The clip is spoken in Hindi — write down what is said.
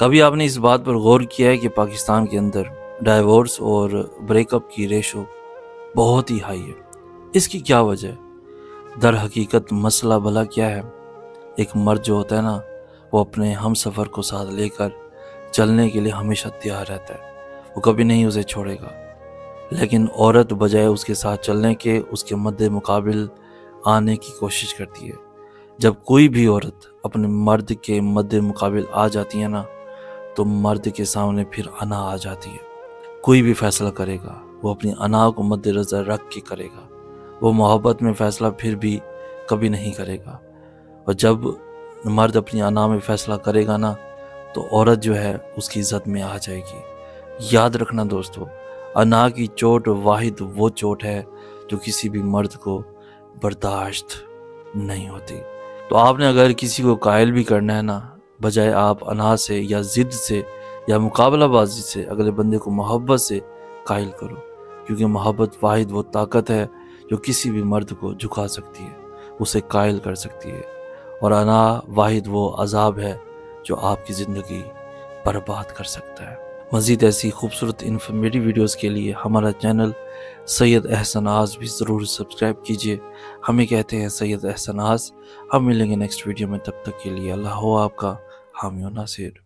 कभी आपने इस बात पर गौर किया है कि पाकिस्तान के अंदर डाइवोर्स और ब्रेकअप की रेशो बहुत ही हाई है? इसकी क्या वजह है? दर हकीकत मसला भला क्या है? एक मर्द जो होता है ना, वो अपने हम सफ़र को साथ लेकर चलने के लिए हमेशा तैयार रहता है, वो कभी नहीं उसे छोड़ेगा। लेकिन औरत बजाय उसके साथ चलने के उसके मद्दे मुकाबिल आने की कोशिश करती है। जब कोई भी औरत अपने मर्द के मद्दे मुकाबिल आ जाती है ना, तो मर्द के सामने फिर अना आ जाती है। कोई भी फैसला करेगा वो अपनी अना को मद्देनज़र रख के करेगा। वो मोहब्बत में फ़ैसला फिर भी कभी नहीं करेगा। और जब मर्द अपनी अना में फ़ैसला करेगा ना, तो औरत जो है उसकी इज़्ज़त में आ जाएगी। याद रखना दोस्तों, अना की चोट वाहिद वो चोट है जो किसी भी मर्द को बर्दाश्त नहीं होती। तो आपने अगर किसी को कायल भी करना है ना, बजाय आप अना से या ज़िद से या मुकाबलाबाजी से अगले बंदे को मोहब्बत से कायल करो, क्योंकि मोहब्बत वाहिद वो ताकत है जो किसी भी मर्द को झुका सकती है, उसे कायल कर सकती है। और अना वाहिद वो अजाब है जो आपकी ज़िंदगी बर्बाद कर सकता है। मज़ीद ऐसी खूबसूरत इन्फॉर्मेटिव वीडियोस के लिए हमारा चैनल सैयद एहसनाज भी ज़रूर सब्सक्राइब कीजिए। हमें कहते हैं सैयद एहसनाज। हम मिलेंगे नेक्स्ट वीडियो में, तब तक के लिए अल्लाह हो आपका हामी और नासिर।